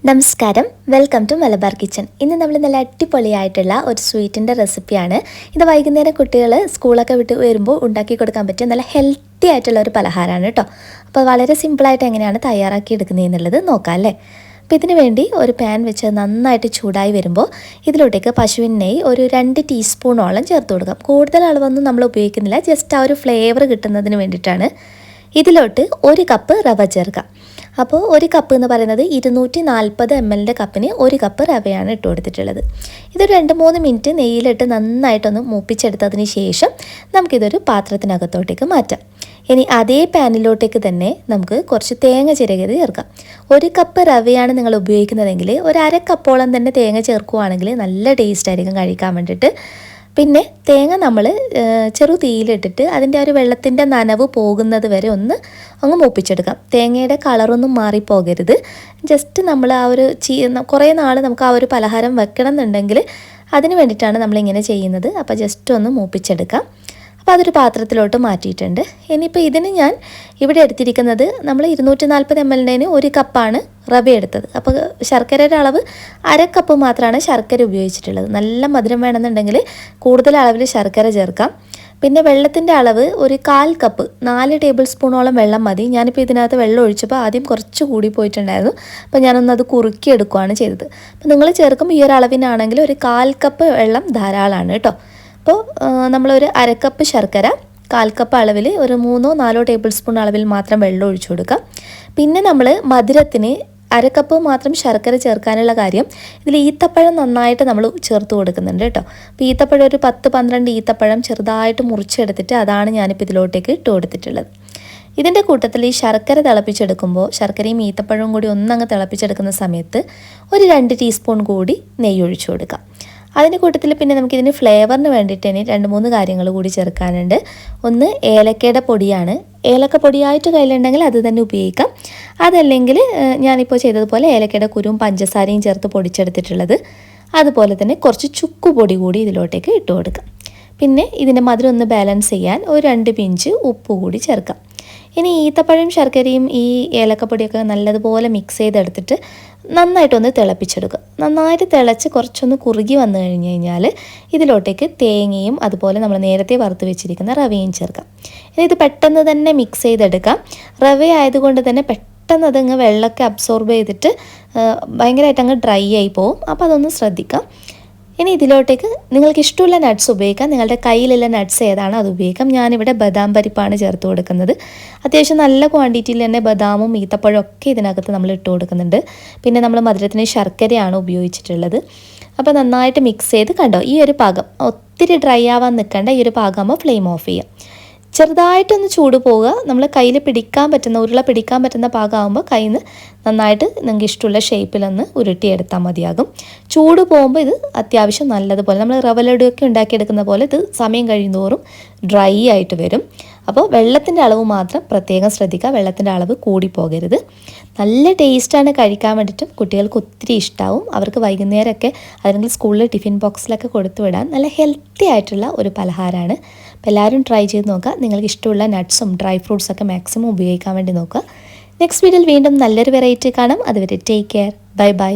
നമസ്കാരം, welcome to Malabar kitchen. ഇന്ന് നമ്മൾ നല്ല അടിപൊളിയായിട്ടുള്ള ഒരു സ്വീറ്റിൻ്റെ റെസിപ്പിയാണ്. ഇത് വൈകുന്നേരം കുട്ടികൾ സ്കൂളൊക്കെ വിട്ട് വരുമ്പോൾ ഉണ്ടാക്കി കൊടുക്കാൻ പറ്റിയ നല്ല ഹെൽത്തി ആയിട്ടുള്ള ഒരു പലഹാരമാണ് കേട്ടോ. അപ്പോൾ വളരെ സിമ്പിളായിട്ട് എങ്ങനെയാണ് തയ്യാറാക്കി എടുക്കുന്നതെന്നുള്ളത് നോക്കാം അല്ലേ. അപ്പോൾ ഇതിന് വേണ്ടി ഒരു പാൻ വെച്ച് നന്നായിട്ട് ചൂടായി വരുമ്പോൾ ഇതിലോട്ടേക്ക് പശുവിൻ നെയ്യ് ഒരു 2 ടീസ്പൂണോളം ചേർത്ത് കൊടുക്കാം. കൂടുതൽ അളവൊന്നും നമ്മൾ ഉപയോഗിക്കുന്നില്ല, ജസ്റ്റ് ആ ഒരു ഫ്ലേവർ കിട്ടുന്നതിന് വേണ്ടിയിട്ടാണ്. ഇതിലോട്ട് 1 കപ്പ് റവ ചേർക്കാം. അപ്പോൾ 1 കപ്പ് എന്ന് പറയുന്നത് 240 ml കപ്പിന് 1 കപ്പ് റവയാണ് ഇട്ട് കൊടുത്തിട്ടുള്ളത്. ഇതൊരു 2-3 മിനിറ്റ് നെയ്യിലിട്ട് നന്നായിട്ടൊന്ന് മൂപ്പിച്ചെടുത്തതിന് ശേഷം നമുക്കിതൊരു പാത്രത്തിനകത്തോട്ടേക്ക് മാറ്റാം. ഇനി അതേ പാനിലോട്ടേക്ക് തന്നെ നമുക്ക് കുറച്ച് തേങ്ങ ചിരകിയത് ചേർക്കാം. 1 കപ്പ് റവയാണ് നിങ്ങൾ ഉപയോഗിക്കുന്നതെങ്കിൽ ഒരു 1/2 കപ്പോളം തന്നെ തേങ്ങ ചേർക്കുകയാണെങ്കിൽ നല്ല ടേസ്റ്റ് ആയിരിക്കും കഴിക്കാൻ വേണ്ടിയിട്ട്. പിന്നെ തേങ്ങ നമ്മൾ ചെറു തീയിലിട്ടിട്ട് അതിൻ്റെ ഒരു വെള്ളത്തിൻ്റെ നനവ് പോകുന്നത് വരെ അങ്ങ് മൂപ്പിച്ചെടുക്കാം. തേങ്ങയുടെ കളറൊന്നും മാറിപ്പോകരുത്. ജസ്റ്റ് നമ്മൾ ആ ഒരു കുറേ നാൾ നമുക്ക് ആ ഒരു പലഹാരം വെക്കണം എന്നുണ്ടെങ്കിൽ അതിന് വേണ്ടിയിട്ടാണ് നമ്മളിങ്ങനെ ചെയ്യുന്നത്. അപ്പോൾ ജസ്റ്റ് ഒന്ന് മൂപ്പിച്ചെടുക്കാം. അപ്പോൾ അതൊരു പാത്രത്തിലോട്ട് മാറ്റിയിട്ടുണ്ട്. ഇനിയിപ്പോൾ ഇതിന് ഞാൻ ഇവിടെ എടുത്തിരിക്കുന്നത് നമ്മൾ 240 ml 1 കപ്പാണ് റവ എടുത്തത്. അപ്പോൾ ശർക്കരയുടെ അളവ് 1/2 കപ്പ് മാത്രമാണ് ശർക്കര ഉപയോഗിച്ചിട്ടുള്ളത്. നല്ല മധുരം വേണമെന്നുണ്ടെങ്കിൽ കൂടുതൽ അളവിൽ ശർക്കര ചേർക്കാം. പിന്നെ വെള്ളത്തിൻ്റെ അളവ് ഒരു 1/4 കപ്പ് 4 ടേബിൾ സ്പൂണോളം വെള്ളം മതി. ഞാനിപ്പോൾ ഇതിനകത്ത് വെള്ളം ഒഴിച്ചപ്പോൾ ആദ്യം കുറച്ച് കൂടി പോയിട്ടുണ്ടായിരുന്നു. അപ്പോൾ ഞാനൊന്നത് കുറുക്കി എടുക്കുകയാണ് ചെയ്തത്. അപ്പോൾ നിങ്ങൾ ചേർക്കുമ്പോൾ ഈ ഒരു അളവിനാണെങ്കിൽ ഒരു 1/4 കപ്പ് വെള്ളം ധാരാളമാണ് കേട്ടോ. അപ്പോൾ നമ്മളൊരു 1/2 കപ്പ് ശർക്കര 1/4 കപ്പ് അളവിൽ ഒരു 3-4 ടേബിൾ സ്പൂൺ അളവിൽ മാത്രം വെള്ളം ഒഴിച്ചു കൊടുക്കാം. പിന്നെ നമ്മൾ മധുരത്തിന് 1/2 കപ്പ് മാത്രം ശർക്കര ചേർക്കാനുള്ള കാര്യം, ഇതിൽ ഈത്തപ്പഴം നന്നായിട്ട് നമ്മൾ ചേർത്ത് കൊടുക്കുന്നുണ്ട് കേട്ടോ. അപ്പോൾ ഈത്തപ്പഴം ഒരു 10-12 ഈത്തപ്പഴം ചെറുതായിട്ട് മുറിച്ചെടുത്തിട്ട് അതാണ് ഞാനിപ്പോൾ ഇതിലോട്ടേക്ക് ഇട്ട് കൊടുത്തിട്ടുള്ളത്. ഇതിൻ്റെ കൂട്ടത്തിൽ ഈ ശർക്കര തിളപ്പിച്ചെടുക്കുമ്പോൾ ശർക്കരയും ഈത്തപ്പഴവും കൂടി ഒന്നങ്ങ് തിളപ്പിച്ചെടുക്കുന്ന സമയത്ത് ഒരു 2 ടീസ്പൂൺ കൂടി നെയ്യ് ഒഴിച്ചു കൊടുക്കാം. അതിൻ്റെ കൂട്ടത്തിൽ പിന്നെ നമുക്കിതിന് ഫ്ലേവറിന് വേണ്ടിയിട്ട് ഇനി 2-3 കാര്യങ്ങൾ കൂടി ചേർക്കാനുണ്ട്. ഒന്ന് ഏലക്കയുടെ പൊടിയാണ്. ഏലക്ക പൊടിയായിട്ട് കയ്യിലുണ്ടെങ്കിൽ അത് തന്നെ ഉപയോഗിക്കാം. അതല്ലെങ്കിൽ ഞാനിപ്പോൾ ചെയ്തതുപോലെ ഏലക്കയുടെ കുരുവും പഞ്ചസാരയും ചേർത്ത് പൊടിച്ചെടുത്തിട്ടുള്ളത്. അതുപോലെ തന്നെ കുറച്ച് ചുക്കുപൊടി കൂടി ഇതിലോട്ടേക്ക് ഇട്ട് കൊടുക്കാം. പിന്നെ ഇതിൻ്റെ മധുരം ഒന്ന് ബാലൻസ് ചെയ്യാൻ ഒരു 2 പിഞ്ച് ഉപ്പ് കൂടി ചേർക്കാം. ഇനി ഈത്തപ്പഴം ശർക്കരയും ഈ ഏലക്കപ്പൊടിയൊക്കെ നല്ലതുപോലെ മിക്സ് ചെയ്തെടുത്തിട്ട് നന്നായിട്ടൊന്ന് തിളപ്പിച്ചെടുക്കുക. നന്നായിട്ട് തിളച്ച് കുറച്ചൊന്ന് കുറുകി വന്നു കഴിഞ്ഞ് കഴിഞ്ഞാൽ ഇതിലോട്ടേക്ക് തേങ്ങയും അതുപോലെ നമ്മൾ നേരത്തെ വറുത്ത് വെച്ചിരിക്കുന്ന റവയും ചേർക്കാം. ഇനി ഇത് പെട്ടെന്ന് തന്നെ മിക്സ് ചെയ്തെടുക്കാം. റവ ആയതുകൊണ്ട് തന്നെ പെട്ടെന്ന് അതങ്ങ് വെള്ളമൊക്കെ അബ്സോർബ് ചെയ്തിട്ട് ഭയങ്കരമായിട്ട് അങ്ങ് ഡ്രൈ ആയി പോവും. അപ്പോൾ അതൊന്ന് ശ്രദ്ധിക്കാം. ഇനി ഇതിലോട്ടേക്ക് നിങ്ങൾക്ക് ഇഷ്ടമുള്ള നട്ട്സ് ഉപയോഗിക്കാം. നിങ്ങളുടെ കയ്യിലുള്ള നട്ട്സ് ഏതാണോ അത് ഉപയോഗിക്കാം. ഞാനിവിടെ ബദാം പരിപ്പാണ് ചേർത്ത് കൊടുക്കുന്നത്. അത്യാവശ്യം നല്ല ക്വാണ്ടിറ്റിയിൽ തന്നെ ബദാമും ഈത്തപ്പഴം ഒക്കെ ഇതിനകത്ത് നമ്മൾ ഇട്ട് കൊടുക്കുന്നുണ്ട്. പിന്നെ നമ്മൾ മധുരത്തിന് ശർക്കരയാണ് ഉപയോഗിച്ചിട്ടുള്ളത്. അപ്പോൾ നന്നായിട്ട് മിക്സ് ചെയ്ത് കണ്ടോ, ഈ ഒരു പാകം ഒത്തിരി ഡ്രൈ ആവാൻ നിൽക്കേണ്ട. ഈ ഒരു പാകമാകുമ്പോൾ ഫ്ലെയിം ഓഫ് ചെയ്യാം. ചെറുതായിട്ടൊന്ന് ചൂട് പോവുക. നമ്മൾ കയ്യിൽ ഉരുള പിടിക്കാൻ പറ്റുന്ന പാകമാകുമ്പോൾ കയ്യിൽ നിന്ന് നന്നായിട്ട് നിങ്ങൾക്ക് ഇഷ്ടമുള്ള ഷേപ്പിലൊന്ന് ഉരുട്ടിയെടുത്താൽ മതിയാകും. ചൂട് പോകുമ്പോൾ ഇത് അത്യാവശ്യം നല്ലതുപോലെ നമ്മൾ റവ ലഡുവൊക്കെ ഉണ്ടാക്കിയെടുക്കുന്ന പോലെ ഇത് സമയം കഴിയുന്തോറും ഡ്രൈ ആയിട്ട് വരും. അപ്പോൾ വെള്ളത്തിൻ്റെ അളവ് മാത്രം പ്രത്യേകം ശ്രദ്ധിക്കുക. വെള്ളത്തിൻ്റെ അളവ് കൂടി പോകരുത്. നല്ല ടേസ്റ്റാണ് കഴിക്കാൻ വേണ്ടിയിട്ടും കുട്ടികൾക്ക് ഒത്തിരി ഇഷ്ടമാവും. അവർക്ക് വൈകുന്നേരമൊക്കെ അല്ലെങ്കിൽ സ്കൂളിൽ ടിഫിൻ ബോക്സിലൊക്കെ കൊടുത്തു വിടാൻ നല്ല ഹെൽത്തി ആയിട്ടുള്ള ഒരു പലഹാരമാണ്. അപ്പോൾ എല്ലാവരും ട്രൈ ചെയ്ത് നോക്കുക. നിങ്ങൾക്ക് ഇഷ്ടമുള്ള നട്ട്സും ഡ്രൈ ഫ്രൂട്ട്സൊക്കെ മാക്സിമം ഉപയോഗിക്കാൻ വേണ്ടി നോക്കുക. നെക്സ്റ്റ് വീഡിയോയിൽ വീണ്ടും നല്ലൊരു വെറൈറ്റി കാണാം. അതുവരെ ടേക്ക് കെയർ. Bye bye.